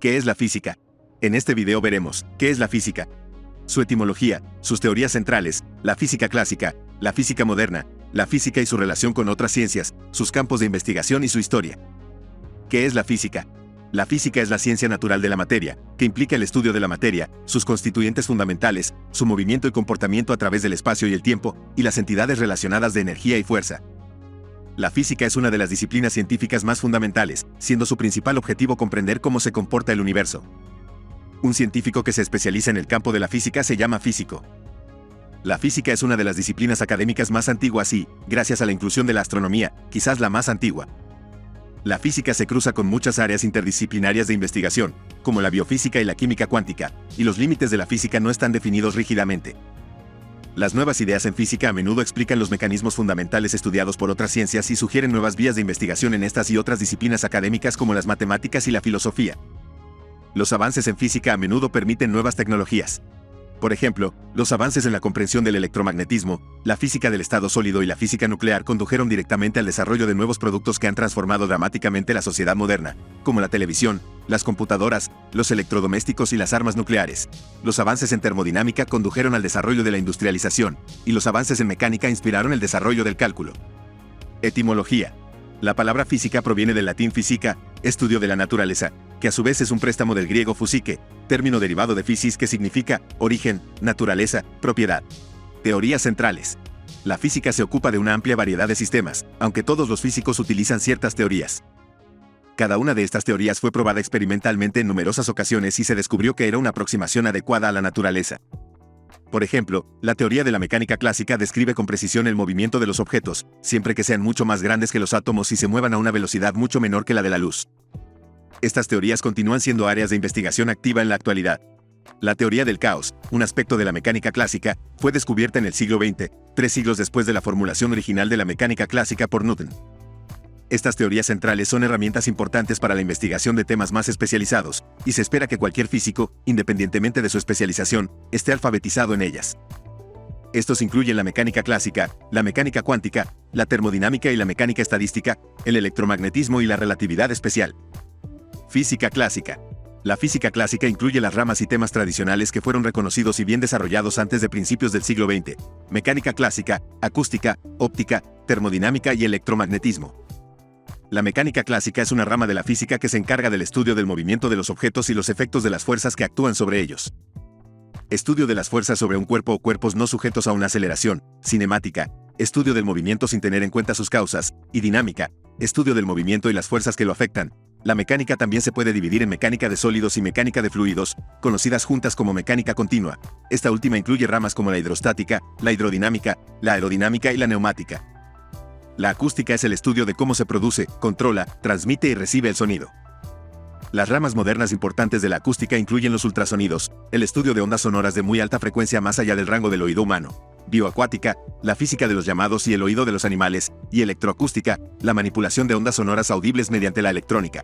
¿Qué es la física? En este video veremos qué es la física, su etimología, sus teorías centrales, la física clásica, la física moderna, la física y su relación con otras ciencias, sus campos de investigación y su historia. ¿Qué es la física? La física es la ciencia natural de la materia, que implica el estudio de la materia, sus constituyentes fundamentales, su movimiento y comportamiento a través del espacio y el tiempo, y las entidades relacionadas de energía y fuerza. La física es una de las disciplinas científicas más fundamentales, siendo su principal objetivo comprender cómo se comporta el universo. Un científico que se especializa en el campo de la física se llama físico. La física es una de las disciplinas académicas más antiguas y, gracias a la inclusión de la astronomía, quizás la más antigua. La física se cruza con muchas áreas interdisciplinarias de investigación, como la biofísica y la química cuántica, y los límites de la física no están definidos rígidamente. Las nuevas ideas en física a menudo explican los mecanismos fundamentales estudiados por otras ciencias y sugieren nuevas vías de investigación en estas y otras disciplinas académicas como las matemáticas y la filosofía. Los avances en física a menudo permiten nuevas tecnologías. Por ejemplo, los avances en la comprensión del electromagnetismo, la física del estado sólido y la física nuclear condujeron directamente al desarrollo de nuevos productos que han transformado dramáticamente la sociedad moderna, como la televisión, las computadoras, los electrodomésticos y las armas nucleares. Los avances en termodinámica condujeron al desarrollo de la industrialización, y los avances en mecánica inspiraron el desarrollo del cálculo. Etimología. La palabra física proviene del latín physica, estudio de la naturaleza, que a su vez es un préstamo del griego physike, término derivado de physis que significa origen, naturaleza, propiedad. Teorías centrales. La física se ocupa de una amplia variedad de sistemas, aunque todos los físicos utilizan ciertas teorías. Cada una de estas teorías fue probada experimentalmente en numerosas ocasiones y se descubrió que era una aproximación adecuada a la naturaleza. Por ejemplo, la teoría de la mecánica clásica describe con precisión el movimiento de los objetos, siempre que sean mucho más grandes que los átomos y se muevan a una velocidad mucho menor que la de la luz. Estas teorías continúan siendo áreas de investigación activa en la actualidad. La teoría del caos, un aspecto de la mecánica clásica, fue descubierta en el siglo XX, 3 siglos después de la formulación original de la mecánica clásica por Newton. Estas teorías centrales son herramientas importantes para la investigación de temas más especializados, y se espera que cualquier físico, independientemente de su especialización, esté alfabetizado en ellas. Estos incluyen la mecánica clásica, la mecánica cuántica, la termodinámica y la mecánica estadística, el electromagnetismo y la relatividad especial. Física clásica. La física clásica incluye las ramas y temas tradicionales que fueron reconocidos y bien desarrollados antes de principios del siglo XX: mecánica clásica, acústica, óptica, termodinámica y electromagnetismo. La mecánica clásica es una rama de la física que se encarga del estudio del movimiento de los objetos y los efectos de las fuerzas que actúan sobre ellos. Estudio de las fuerzas sobre un cuerpo o cuerpos no sujetos a una aceleración, cinemática, estudio del movimiento sin tener en cuenta sus causas, y dinámica, estudio del movimiento y las fuerzas que lo afectan. La mecánica también se puede dividir en mecánica de sólidos y mecánica de fluidos, conocidas juntas como mecánica continua. Esta última incluye ramas como la hidrostática, la hidrodinámica, la aerodinámica y la neumática. La acústica es el estudio de cómo se produce, controla, transmite y recibe el sonido. Las ramas modernas importantes de la acústica incluyen los ultrasonidos, el estudio de ondas sonoras de muy alta frecuencia más allá del rango del oído humano, bioacuática, la física de los llamados y el oído de los animales, y electroacústica, la manipulación de ondas sonoras audibles mediante la electrónica.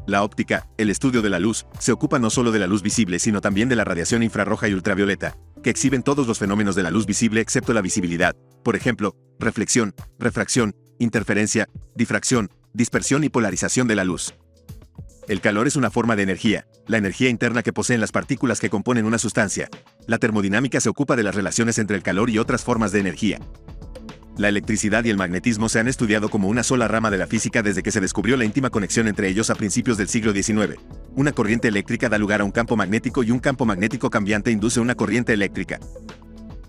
La óptica, el estudio de la luz, se ocupa no solo de la luz visible sino también de la radiación infrarroja y ultravioleta, que exhiben todos los fenómenos de la luz visible excepto la visibilidad, por ejemplo, reflexión, refracción, interferencia, difracción, dispersión y polarización de la luz. El calor es una forma de energía, la energía interna que poseen las partículas que componen una sustancia. La termodinámica se ocupa de las relaciones entre el calor y otras formas de energía. La electricidad y el magnetismo se han estudiado como una sola rama de la física desde que se descubrió la íntima conexión entre ellos a principios del siglo XIX. Una corriente eléctrica da lugar a un campo magnético y un campo magnético cambiante induce una corriente eléctrica.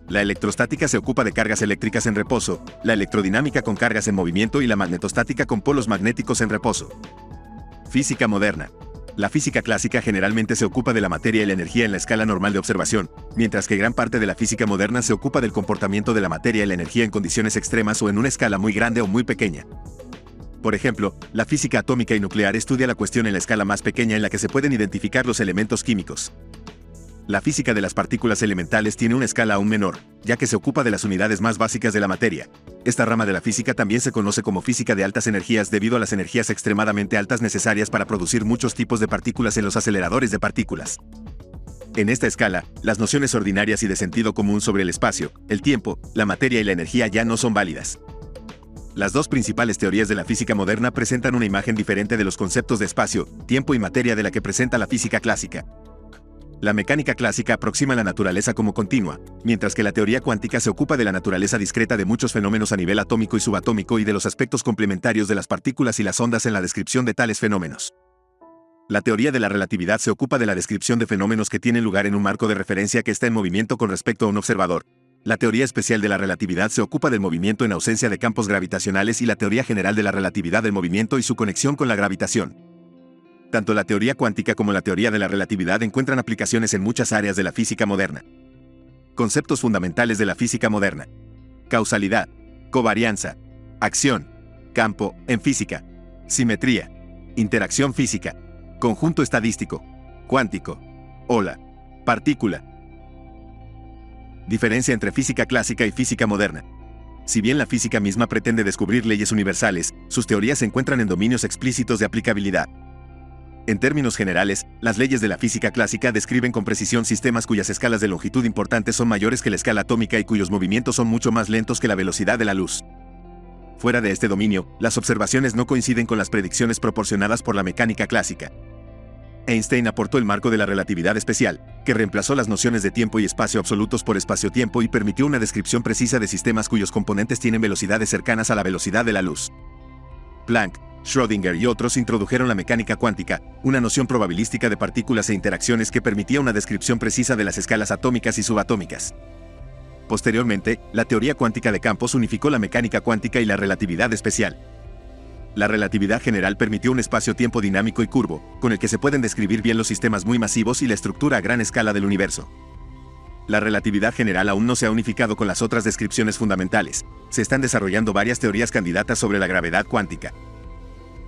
La electrostática se ocupa de cargas eléctricas en reposo, la electrodinámica con cargas en movimiento y la magnetostática con polos magnéticos en reposo. Física moderna. La física clásica generalmente se ocupa de la materia y la energía en la escala normal de observación, mientras que gran parte de la física moderna se ocupa del comportamiento de la materia y la energía en condiciones extremas o en una escala muy grande o muy pequeña. Por ejemplo, la física atómica y nuclear estudia la cuestión en la escala más pequeña en la que se pueden identificar los elementos químicos. La física de las partículas elementales tiene una escala aún menor, ya que se ocupa de las unidades más básicas de la materia. Esta rama de la física también se conoce como física de altas energías debido a las energías extremadamente altas necesarias para producir muchos tipos de partículas en los aceleradores de partículas. En esta escala, las nociones ordinarias y de sentido común sobre el espacio, el tiempo, la materia y la energía ya no son válidas. Las dos principales teorías de la física moderna presentan una imagen diferente de los conceptos de espacio, tiempo y materia de la que presenta la física clásica. La mecánica clásica aproxima la naturaleza como continua, mientras que la teoría cuántica se ocupa de la naturaleza discreta de muchos fenómenos a nivel atómico y subatómico y de los aspectos complementarios de las partículas y las ondas en la descripción de tales fenómenos. La teoría de la relatividad se ocupa de la descripción de fenómenos que tienen lugar en un marco de referencia que está en movimiento con respecto a un observador. La teoría especial de la relatividad se ocupa del movimiento en ausencia de campos gravitacionales y la teoría general de la relatividad del movimiento y su conexión con la gravitación. Tanto la teoría cuántica como la teoría de la relatividad encuentran aplicaciones en muchas áreas de la física moderna. Conceptos fundamentales de la física moderna: causalidad, covarianza, acción, campo, en física, simetría, interacción física, conjunto estadístico, cuántico, ola, partícula. Diferencia entre física clásica y física moderna. Si bien la física misma pretende descubrir leyes universales, sus teorías se encuentran en dominios explícitos de aplicabilidad. En términos generales, las leyes de la física clásica describen con precisión sistemas cuyas escalas de longitud importantes son mayores que la escala atómica y cuyos movimientos son mucho más lentos que la velocidad de la luz. Fuera de este dominio, las observaciones no coinciden con las predicciones proporcionadas por la mecánica clásica. Einstein aportó el marco de la relatividad especial, que reemplazó las nociones de tiempo y espacio absolutos por espacio-tiempo y permitió una descripción precisa de sistemas cuyos componentes tienen velocidades cercanas a la velocidad de la luz. Planck, Schrödinger y otros introdujeron la mecánica cuántica, una noción probabilística de partículas e interacciones que permitía una descripción precisa de las escalas atómicas y subatómicas. Posteriormente, la teoría cuántica de campos unificó la mecánica cuántica y la relatividad especial. La relatividad general permitió un espacio-tiempo dinámico y curvo, con el que se pueden describir bien los sistemas muy masivos y la estructura a gran escala del universo. La relatividad general aún no se ha unificado con las otras descripciones fundamentales. Se están desarrollando varias teorías candidatas sobre la gravedad cuántica.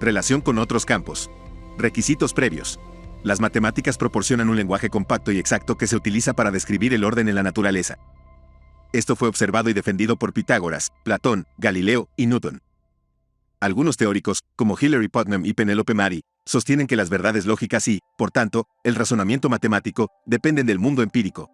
Relación con otros campos. Requisitos previos. Las matemáticas proporcionan un lenguaje compacto y exacto que se utiliza para describir el orden en la naturaleza. Esto fue observado y defendido por Pitágoras, Platón, Galileo y Newton. Algunos teóricos, como Hilary Putnam y Penelope Mary, sostienen que las verdades lógicas y, por tanto, el razonamiento matemático, dependen del mundo empírico.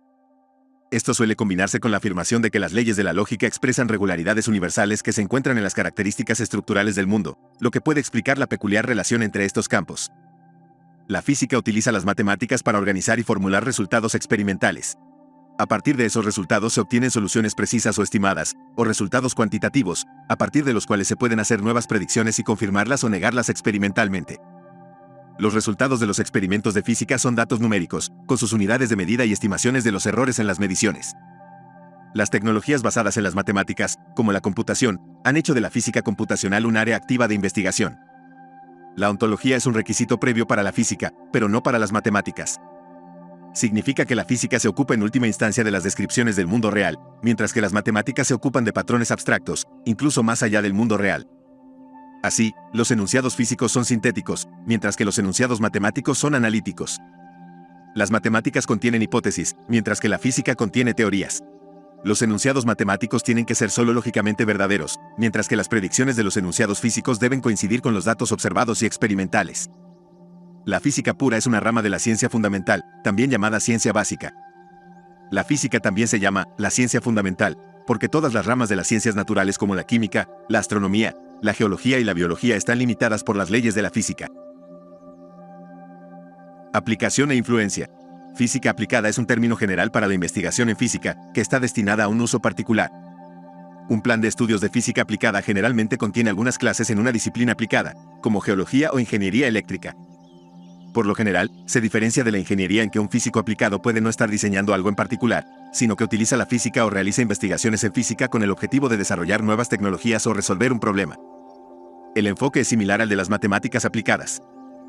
Esto suele combinarse con la afirmación de que las leyes de la lógica expresan regularidades universales que se encuentran en las características estructurales del mundo, lo que puede explicar la peculiar relación entre estos campos. La física utiliza las matemáticas para organizar y formular resultados experimentales. A partir de esos resultados se obtienen soluciones precisas o estimadas, o resultados cuantitativos, a partir de los cuales se pueden hacer nuevas predicciones y confirmarlas o negarlas experimentalmente. Los resultados de los experimentos de física son datos numéricos, con sus unidades de medida y estimaciones de los errores en las mediciones. Las tecnologías basadas en las matemáticas, como la computación, han hecho de la física computacional un área activa de investigación. La ontología es un requisito previo para la física, pero no para las matemáticas. Significa que la física se ocupa en última instancia de las descripciones del mundo real, mientras que las matemáticas se ocupan de patrones abstractos, incluso más allá del mundo real. Así, los enunciados físicos son sintéticos, mientras que los enunciados matemáticos son analíticos. Las matemáticas contienen hipótesis, mientras que la física contiene teorías. Los enunciados matemáticos tienen que ser solo lógicamente verdaderos, mientras que las predicciones de los enunciados físicos deben coincidir con los datos observados y experimentales. La física pura es una rama de la ciencia fundamental, también llamada ciencia básica. La física también se llama la ciencia fundamental, porque todas las ramas de las ciencias naturales como la química, la astronomía, la geología y la biología están limitadas por las leyes de la física. Aplicación e influencia. Física aplicada es un término general para la investigación en física, que está destinada a un uso particular. Un plan de estudios de física aplicada generalmente contiene algunas clases en una disciplina aplicada, como geología o ingeniería eléctrica. Por lo general, se diferencia de la ingeniería en que un físico aplicado puede no estar diseñando algo en particular, sino que utiliza la física o realiza investigaciones en física con el objetivo de desarrollar nuevas tecnologías o resolver un problema. El enfoque es similar al de las matemáticas aplicadas.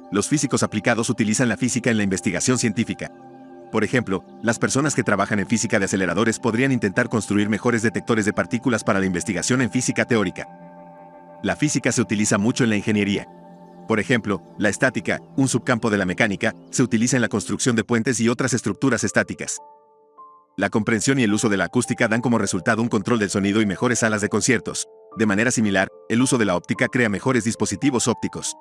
Los físicos aplicados utilizan la física en la investigación científica. Por ejemplo, las personas que trabajan en física de aceleradores podrían intentar construir mejores detectores de partículas para la investigación en física teórica. La física se utiliza mucho en la ingeniería. Por ejemplo, la estática, un subcampo de la mecánica, se utiliza en la construcción de puentes y otras estructuras estáticas. La comprensión y el uso de la acústica dan como resultado un control del sonido y mejores salas de conciertos. De manera similar, el uso de la óptica crea mejores dispositivos ópticos.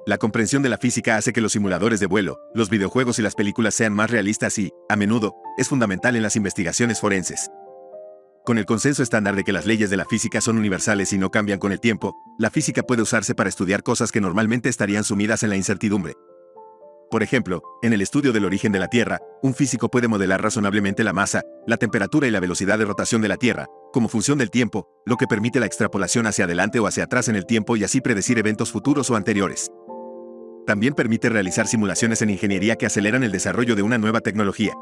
La comprensión de la física hace que los simuladores de vuelo, los videojuegos y las películas sean más realistas y, a menudo, es fundamental en las investigaciones forenses. Con el consenso estándar de que las leyes de la física son universales y no cambian con el tiempo, la física puede usarse para estudiar cosas que normalmente estarían sumidas en la incertidumbre. Por ejemplo, en el estudio del origen de la Tierra, un físico puede modelar razonablemente la masa, la temperatura y la velocidad de rotación de la Tierra, como función del tiempo, lo que permite la extrapolación hacia adelante o hacia atrás en el tiempo y así predecir eventos futuros o anteriores. También permite realizar simulaciones en ingeniería que aceleran el desarrollo de una nueva tecnología.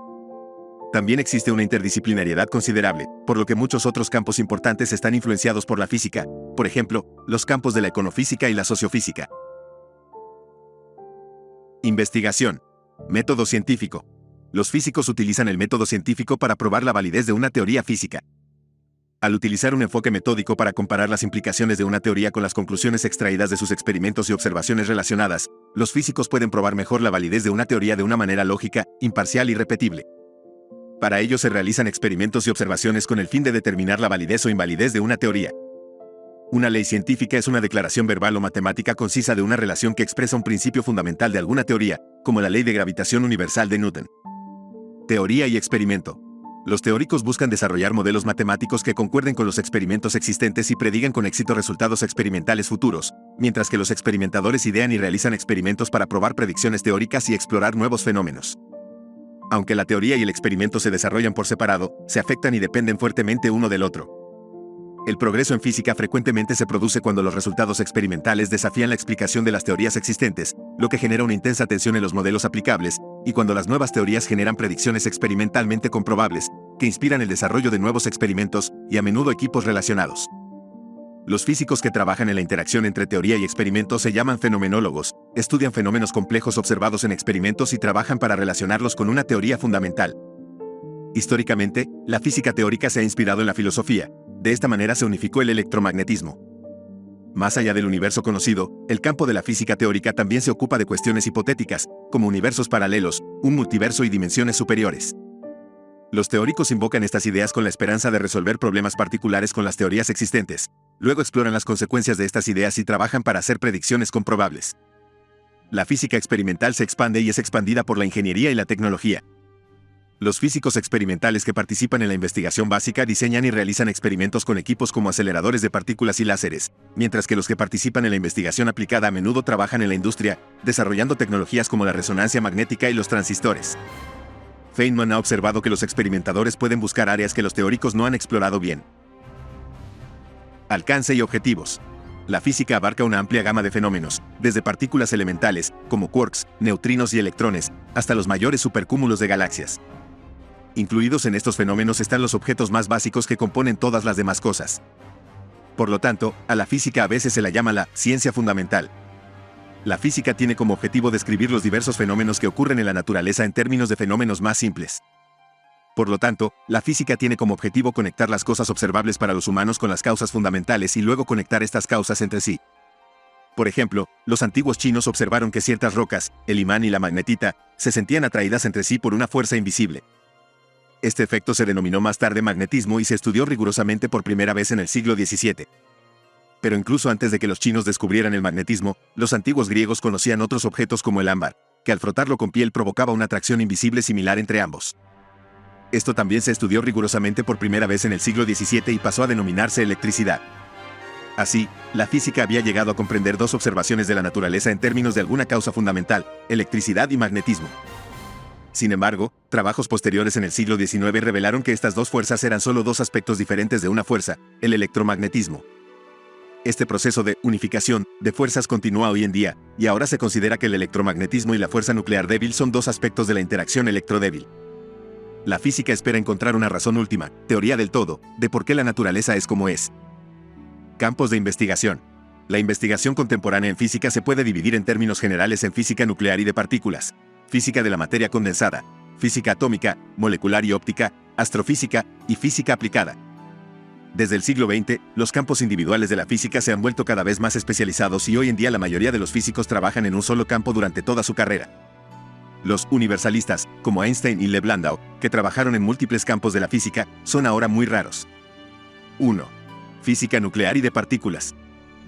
También existe una interdisciplinariedad considerable, por lo que muchos otros campos importantes están influenciados por la física, por ejemplo, los campos de la econofísica y la sociofísica. Investigación. Método científico. Los físicos utilizan el método científico para probar la validez de una teoría física. Al utilizar un enfoque metódico para comparar las implicaciones de una teoría con las conclusiones extraídas de sus experimentos y observaciones relacionadas, los físicos pueden probar mejor la validez de una teoría de una manera lógica, imparcial y repetible. Para ello se realizan experimentos y observaciones con el fin de determinar la validez o invalidez de una teoría. Una ley científica es una declaración verbal o matemática concisa de una relación que expresa un principio fundamental de alguna teoría, como la ley de gravitación universal de Newton. Teoría y experimento. Los teóricos buscan desarrollar modelos matemáticos que concuerden con los experimentos existentes y predigan con éxito resultados experimentales futuros, mientras que los experimentadores idean y realizan experimentos para probar predicciones teóricas y explorar nuevos fenómenos. Aunque la teoría y el experimento se desarrollan por separado, se afectan y dependen fuertemente uno del otro. El progreso en física frecuentemente se produce cuando los resultados experimentales desafían la explicación de las teorías existentes, lo que genera una intensa tensión en los modelos aplicables, y cuando las nuevas teorías generan predicciones experimentalmente comprobables, que inspiran el desarrollo de nuevos experimentos y a menudo equipos relacionados. Los físicos que trabajan en la interacción entre teoría y experimento se llaman fenomenólogos, estudian fenómenos complejos observados en experimentos y trabajan para relacionarlos con una teoría fundamental. Históricamente, la física teórica se ha inspirado en la filosofía. De esta manera se unificó el electromagnetismo. Más allá del universo conocido, el campo de la física teórica también se ocupa de cuestiones hipotéticas, como universos paralelos, un multiverso y dimensiones superiores. Los teóricos invocan estas ideas con la esperanza de resolver problemas particulares con las teorías existentes. Luego exploran las consecuencias de estas ideas y trabajan para hacer predicciones comprobables. La física experimental se expande y es expandida por la ingeniería y la tecnología. Los físicos experimentales que participan en la investigación básica diseñan y realizan experimentos con equipos como aceleradores de partículas y láseres, mientras que los que participan en la investigación aplicada a menudo trabajan en la industria, desarrollando tecnologías como la resonancia magnética y los transistores. Feynman ha observado que los experimentadores pueden buscar áreas que los teóricos no han explorado bien. Alcance y objetivos. La física abarca una amplia gama de fenómenos, desde partículas elementales, como quarks, neutrinos y electrones, hasta los mayores supercúmulos de galaxias. Incluidos en estos fenómenos están los objetos más básicos que componen todas las demás cosas. Por lo tanto, a la física a veces se la llama la ciencia fundamental. La física tiene como objetivo describir los diversos fenómenos que ocurren en la naturaleza en términos de fenómenos más simples. Por lo tanto, la física tiene como objetivo conectar las cosas observables para los humanos con las causas fundamentales y luego conectar estas causas entre sí. Por ejemplo, los antiguos chinos observaron que ciertas rocas, el imán y la magnetita, se sentían atraídas entre sí por una fuerza invisible. Este efecto se denominó más tarde magnetismo y se estudió rigurosamente por primera vez en el siglo XVII. Pero incluso antes de que los chinos descubrieran el magnetismo, los antiguos griegos conocían otros objetos como el ámbar, que al frotarlo con piel provocaba una atracción invisible similar entre ambos. Esto también se estudió rigurosamente por primera vez en el siglo XVII y pasó a denominarse electricidad. Así, la física había llegado a comprender dos observaciones de la naturaleza en términos de alguna causa fundamental, electricidad y magnetismo. Sin embargo, trabajos posteriores en el siglo XIX revelaron que estas dos fuerzas eran solo dos aspectos diferentes de una fuerza, el electromagnetismo. Este proceso de unificación de fuerzas continúa hoy en día, y ahora se considera que el electromagnetismo y la fuerza nuclear débil son dos aspectos de la interacción electrodébil. La física espera encontrar una razón última, teoría del todo, de por qué la naturaleza es como es. Campos de investigación. La investigación contemporánea en física se puede dividir en términos generales en física nuclear y de partículas, física de la materia condensada, física atómica, molecular y óptica, astrofísica y física aplicada. Desde el siglo XX, los campos individuales de la física se han vuelto cada vez más especializados y hoy en día la mayoría de los físicos trabajan en un solo campo durante toda su carrera. Los universalistas, como Einstein y Lev Landau, que trabajaron en múltiples campos de la física, son ahora muy raros. 1. Física nuclear y de partículas.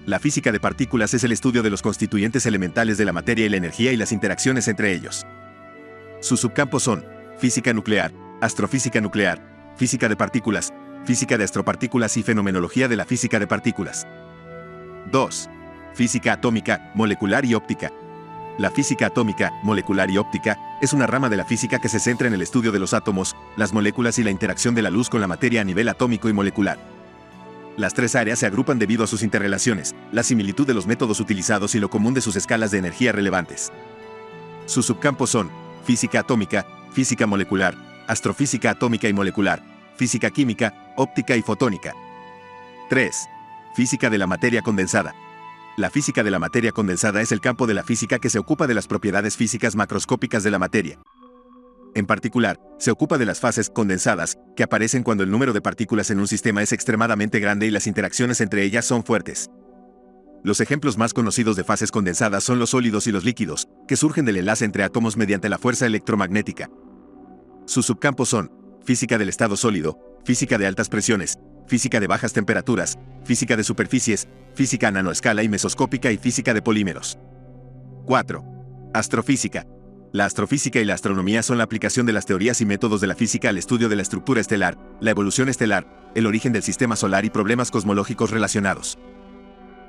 La física de partículas es el estudio de los constituyentes elementales de la materia y la energía y las interacciones entre ellos. Sus subcampos son física nuclear, astrofísica nuclear, física de partículas, Física de astropartículas y fenomenología de la física de partículas. 2. Física atómica, molecular y óptica. La física atómica, molecular y óptica es una rama de la física que se centra en el estudio de los átomos, las moléculas y la interacción de la luz con la materia a nivel atómico y molecular. Las tres áreas se agrupan debido a sus interrelaciones, la similitud de los métodos utilizados y lo común de sus escalas de energía relevantes. Sus subcampos son física atómica, física molecular, astrofísica atómica y molecular, física química, óptica y fotónica. 3. Física de la materia condensada. La física de la materia condensada es el campo de la física que se ocupa de las propiedades físicas macroscópicas de la materia. En particular, se ocupa de las fases condensadas, que aparecen cuando el número de partículas en un sistema es extremadamente grande y las interacciones entre ellas son fuertes. Los ejemplos más conocidos de fases condensadas son los sólidos y los líquidos, que surgen del enlace entre átomos mediante la fuerza electromagnética. Sus subcampos son física del estado sólido, física de altas presiones, física de bajas temperaturas, física de superficies, física a nanoescala y mesoscópica y física de polímeros. 4. Astrofísica. La astrofísica y la astronomía son la aplicación de las teorías y métodos de la física al estudio de la estructura estelar, la evolución estelar, el origen del sistema solar y problemas cosmológicos relacionados.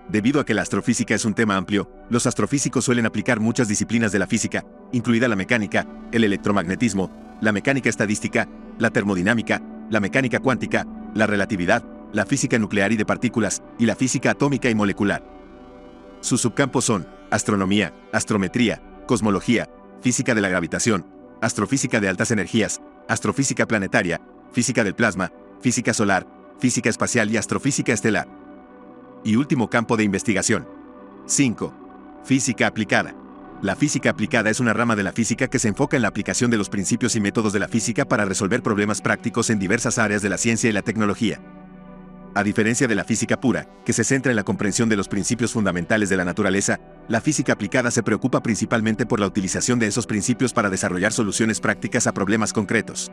Debido a que la astrofísica es un tema amplio, los astrofísicos suelen aplicar muchas disciplinas de la física, incluida la mecánica, el electromagnetismo, la mecánica estadística, la termodinámica, la mecánica cuántica, la relatividad, la física nuclear y de partículas, y la física atómica y molecular. Sus subcampos son astronomía, astrometría, cosmología, física de la gravitación, astrofísica de altas energías, astrofísica planetaria, física del plasma, física solar, física espacial y astrofísica estelar. Y último campo de investigación. 5. Física aplicada. La física aplicada es una rama de la física que se enfoca en la aplicación de los principios y métodos de la física para resolver problemas prácticos en diversas áreas de la ciencia y la tecnología. A diferencia de la física pura, que se centra en la comprensión de los principios fundamentales de la naturaleza, la física aplicada se preocupa principalmente por la utilización de esos principios para desarrollar soluciones prácticas a problemas concretos.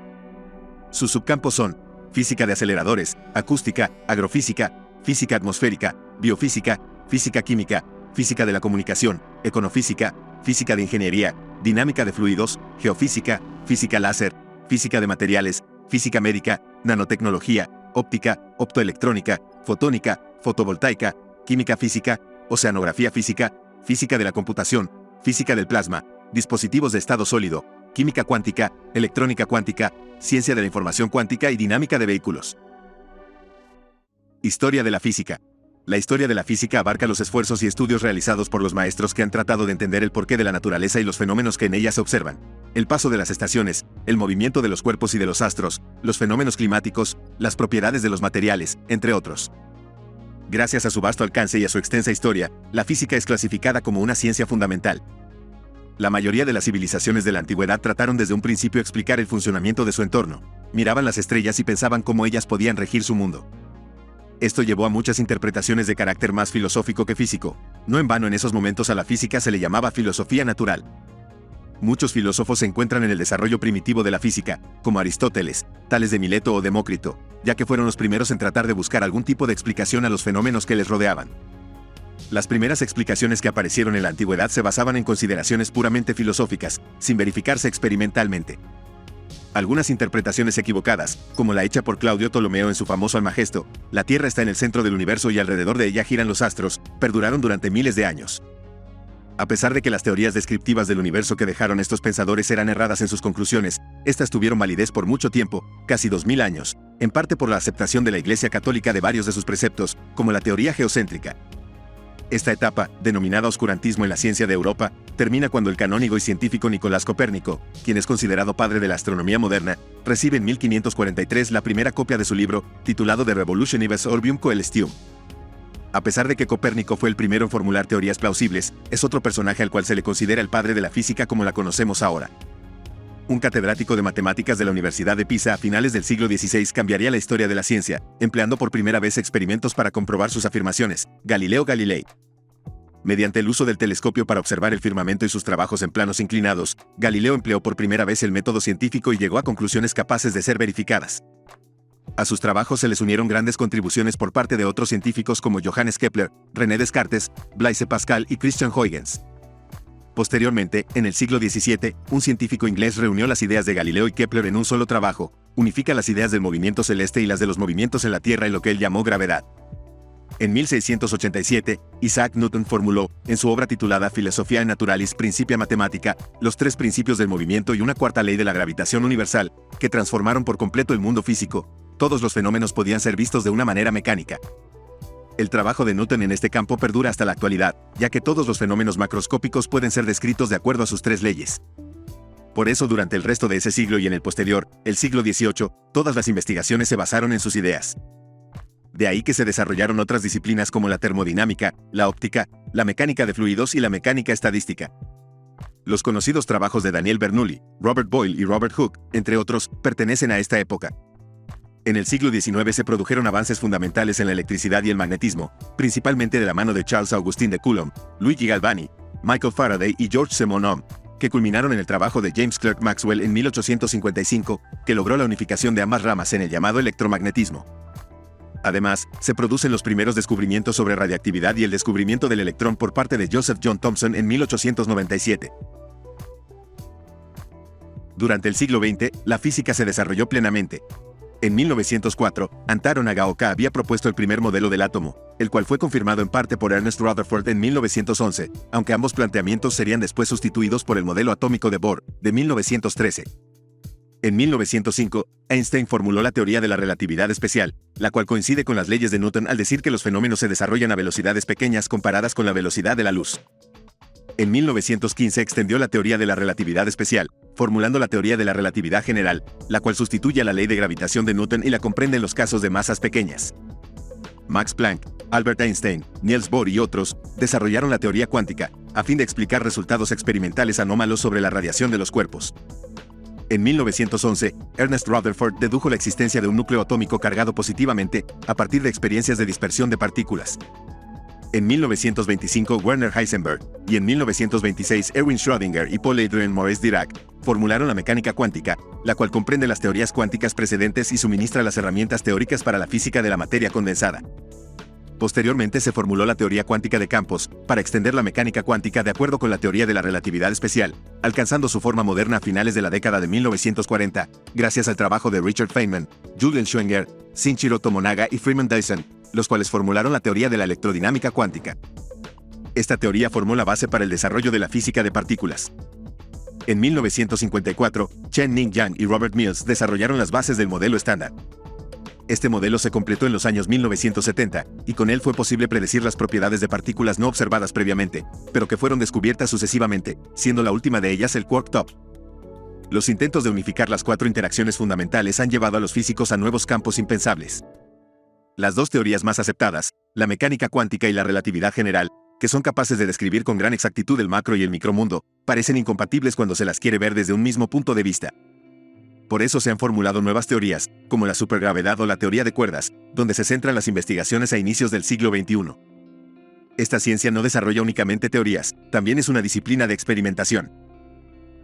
Sus subcampos son física de aceleradores, acústica, agrofísica, física atmosférica, biofísica, física química, física de la comunicación, econofísica, física de ingeniería, dinámica de fluidos, geofísica, física láser, física de materiales, física médica, nanotecnología, óptica, optoelectrónica, fotónica, fotovoltaica, química física, oceanografía física, física de la computación, física del plasma, dispositivos de estado sólido, química cuántica, electrónica cuántica, ciencia de la información cuántica y dinámica de vehículos. Historia de la física. La historia de la física abarca los esfuerzos y estudios realizados por los maestros que han tratado de entender el porqué de la naturaleza y los fenómenos que en ella se observan. El paso de las estaciones, el movimiento de los cuerpos y de los astros, los fenómenos climáticos, las propiedades de los materiales, entre otros. Gracias a su vasto alcance y a su extensa historia, la física es clasificada como una ciencia fundamental. La mayoría de las civilizaciones de la antigüedad trataron desde un principio explicar el funcionamiento de su entorno. Miraban las estrellas y pensaban cómo ellas podían regir su mundo. Esto llevó a muchas interpretaciones de carácter más filosófico que físico. No en vano en esos momentos a la física se le llamaba filosofía natural. Muchos filósofos se encuentran en el desarrollo primitivo de la física, como Aristóteles, Tales de Mileto o Demócrito, ya que fueron los primeros en tratar de buscar algún tipo de explicación a los fenómenos que les rodeaban. Las primeras explicaciones que aparecieron en la antigüedad se basaban en consideraciones puramente filosóficas, sin verificarse experimentalmente. Algunas interpretaciones equivocadas, como la hecha por Claudio Ptolomeo en su famoso Almagesto, la Tierra está en el centro del universo y alrededor de ella giran los astros, perduraron durante miles de años. A pesar de que las teorías descriptivas del universo que dejaron estos pensadores eran erradas en sus conclusiones, estas tuvieron validez por mucho tiempo, casi 2000 años, en parte por la aceptación de la Iglesia Católica de varios de sus preceptos, como la teoría geocéntrica. Esta etapa, denominada oscurantismo en la ciencia de Europa, termina cuando el canónigo y científico Nicolás Copérnico, quien es considerado padre de la astronomía moderna, recibe en 1543 la primera copia de su libro, titulado De Revolutionibus Orbium Coelestium. A pesar de que Copérnico fue el primero en formular teorías plausibles, es otro personaje al cual se le considera el padre de la física como la conocemos ahora. Un catedrático de matemáticas de la Universidad de Pisa a finales del siglo XVI cambiaría la historia de la ciencia, empleando por primera vez experimentos para comprobar sus afirmaciones, Galileo Galilei. Mediante el uso del telescopio para observar el firmamento y sus trabajos en planos inclinados, Galileo empleó por primera vez el método científico y llegó a conclusiones capaces de ser verificadas. A sus trabajos se les unieron grandes contribuciones por parte de otros científicos como Johannes Kepler, René Descartes, Blaise Pascal y Christian Huygens. Posteriormente, en el siglo XVII, un científico inglés reunió las ideas de Galileo y Kepler en un solo trabajo, unifica las ideas del movimiento celeste y las de los movimientos en la Tierra en lo que él llamó gravedad. En 1687, Isaac Newton formuló, en su obra titulada Philosophiae Naturalis Principia Mathematica, los 3 principios del movimiento y una cuarta ley de la gravitación universal, que transformaron por completo el mundo físico. Todos los fenómenos podían ser vistos de una manera mecánica. El trabajo de Newton en este campo perdura hasta la actualidad, ya que todos los fenómenos macroscópicos pueden ser descritos de acuerdo a sus 3 leyes. Por eso durante el resto de ese siglo y en el posterior, el siglo XVIII, todas las investigaciones se basaron en sus ideas. De ahí que se desarrollaron otras disciplinas como la termodinámica, la óptica, la mecánica de fluidos y la mecánica estadística. Los conocidos trabajos de Daniel Bernoulli, Robert Boyle y Robert Hooke, entre otros, pertenecen a esta época. En el siglo XIX se produjeron avances fundamentales en la electricidad y el magnetismo, principalmente de la mano de Charles Augustin de Coulomb, Luigi Galvani, Michael Faraday y George Simonov, que culminaron en el trabajo de James Clerk Maxwell en 1855, que logró la unificación de ambas ramas en el llamado electromagnetismo. Además, se producen los primeros descubrimientos sobre radiactividad y el descubrimiento del electrón por parte de Joseph John Thomson en 1897. Durante el siglo XX, la física se desarrolló plenamente. En 1904, Antaro Nagaoka había propuesto el primer modelo del átomo, el cual fue confirmado en parte por Ernest Rutherford en 1911, aunque ambos planteamientos serían después sustituidos por el modelo atómico de Bohr, de 1913. En 1905, Einstein formuló la teoría de la relatividad especial, la cual coincide con las leyes de Newton al decir que los fenómenos se desarrollan a velocidades pequeñas comparadas con la velocidad de la luz. En 1915 extendió la teoría de la relatividad especial, formulando la teoría de la relatividad general, la cual sustituye a la ley de gravitación de Newton y la comprende en los casos de masas pequeñas. Max Planck, Albert Einstein, Niels Bohr y otros desarrollaron la teoría cuántica, a fin de explicar resultados experimentales anómalos sobre la radiación de los cuerpos. En 1911, Ernest Rutherford dedujo la existencia de un núcleo atómico cargado positivamente a partir de experiencias de dispersión de partículas. En 1925, Werner Heisenberg, y en 1926, Erwin Schrödinger y Paul-Adrien Maurice Dirac, formularon la mecánica cuántica, la cual comprende las teorías cuánticas precedentes y suministra las herramientas teóricas para la física de la materia condensada. Posteriormente se formuló la teoría cuántica de campos, para extender la mecánica cuántica de acuerdo con la teoría de la relatividad especial, alcanzando su forma moderna a finales de la década de 1940, gracias al trabajo de Richard Feynman, Julian Schwenger, Shinichiro Tomonaga y Freeman Dyson, los cuales formularon la teoría de la electrodinámica cuántica. Esta teoría formó la base para el desarrollo de la física de partículas. En 1954, Chen-Ning Yang y Robert Mills desarrollaron las bases del modelo estándar. Este modelo se completó en los años 1970, y con él fue posible predecir las propiedades de partículas no observadas previamente, pero que fueron descubiertas sucesivamente, siendo la última de ellas el quark top. Los intentos de unificar las 4 interacciones fundamentales han llevado a los físicos a nuevos campos impensables. Las 2 teorías más aceptadas, la mecánica cuántica y la relatividad general, que son capaces de describir con gran exactitud el macro y el micromundo, parecen incompatibles cuando se las quiere ver desde un mismo punto de vista. Por eso se han formulado nuevas teorías, como la supergravedad o la teoría de cuerdas, donde se centran las investigaciones a inicios del siglo XXI. Esta ciencia no desarrolla únicamente teorías, también es una disciplina de experimentación.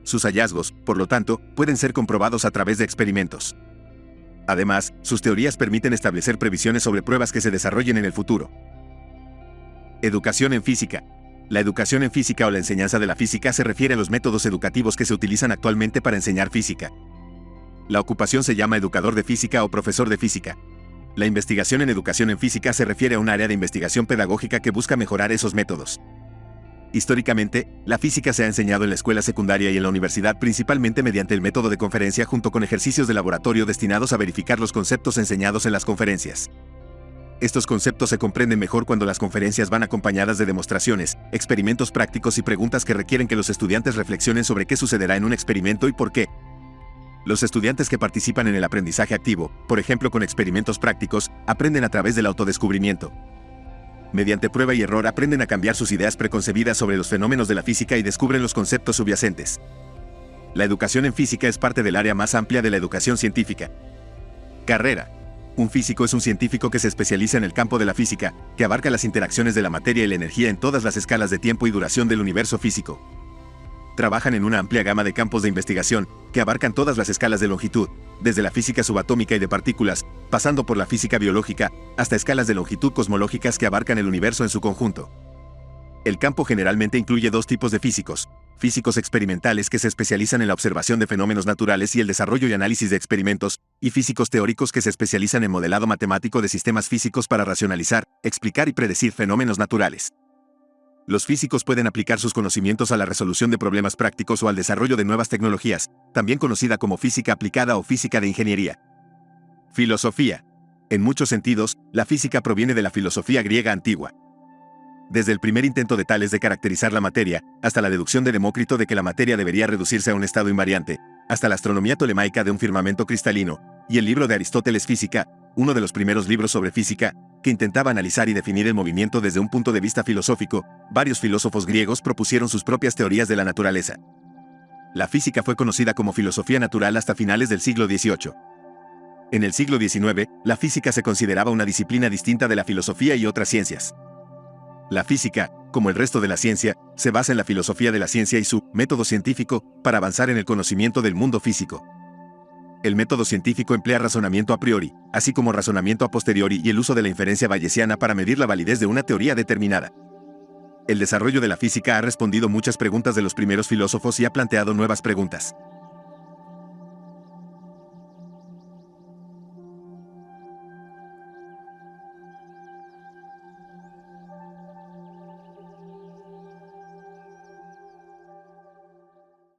Sus hallazgos, por lo tanto, pueden ser comprobados a través de experimentos. Además, sus teorías permiten establecer previsiones sobre pruebas que se desarrollen en el futuro. Educación en física. La educación en física o la enseñanza de la física se refiere a los métodos educativos que se utilizan actualmente para enseñar física. La ocupación se llama educador de física o profesor de física. La investigación en educación en física se refiere a un área de investigación pedagógica que busca mejorar esos métodos. Históricamente, la física se ha enseñado en la escuela secundaria y en la universidad principalmente mediante el método de conferencia junto con ejercicios de laboratorio destinados a verificar los conceptos enseñados en las conferencias. Estos conceptos se comprenden mejor cuando las conferencias van acompañadas de demostraciones, experimentos prácticos y preguntas que requieren que los estudiantes reflexionen sobre qué sucederá en un experimento y por qué. Los estudiantes que participan en el aprendizaje activo, por ejemplo con experimentos prácticos, aprenden a través del autodescubrimiento. Mediante prueba y error aprenden a cambiar sus ideas preconcebidas sobre los fenómenos de la física y descubren los conceptos subyacentes. La educación en física es parte del área más amplia de la educación científica. Carrera. Un físico es un científico que se especializa en el campo de la física, que abarca las interacciones de la materia y la energía en todas las escalas de tiempo y duración del universo físico. Trabajan en una amplia gama de campos de investigación, que abarcan todas las escalas de longitud, desde la física subatómica y de partículas, pasando por la física biológica, hasta escalas de longitud cosmológicas que abarcan el universo en su conjunto. El campo generalmente incluye 2 tipos de físicos: físicos experimentales que se especializan en la observación de fenómenos naturales y el desarrollo y análisis de experimentos, y físicos teóricos que se especializan en modelado matemático de sistemas físicos para racionalizar, explicar y predecir fenómenos naturales. Los físicos pueden aplicar sus conocimientos a la resolución de problemas prácticos o al desarrollo de nuevas tecnologías, también conocida como física aplicada o física de ingeniería. Filosofía. En muchos sentidos, la física proviene de la filosofía griega antigua. Desde el primer intento de Tales de caracterizar la materia, hasta la deducción de Demócrito de que la materia debería reducirse a un estado invariante, hasta la astronomía tolemaica de un firmamento cristalino, y el libro de Aristóteles Física, uno de los primeros libros sobre física, que intentaba analizar y definir el movimiento desde un punto de vista filosófico, varios filósofos griegos propusieron sus propias teorías de la naturaleza. La física fue conocida como filosofía natural hasta finales del siglo XVIII. En el siglo XIX, la física se consideraba una disciplina distinta de la filosofía y otras ciencias. La física, como el resto de la ciencia, se basa en la filosofía de la ciencia y su método científico para avanzar en el conocimiento del mundo físico. El método científico emplea razonamiento a priori, así como razonamiento a posteriori y el uso de la inferencia bayesiana para medir la validez de una teoría determinada. El desarrollo de la física ha respondido muchas preguntas de los primeros filósofos y ha planteado nuevas preguntas.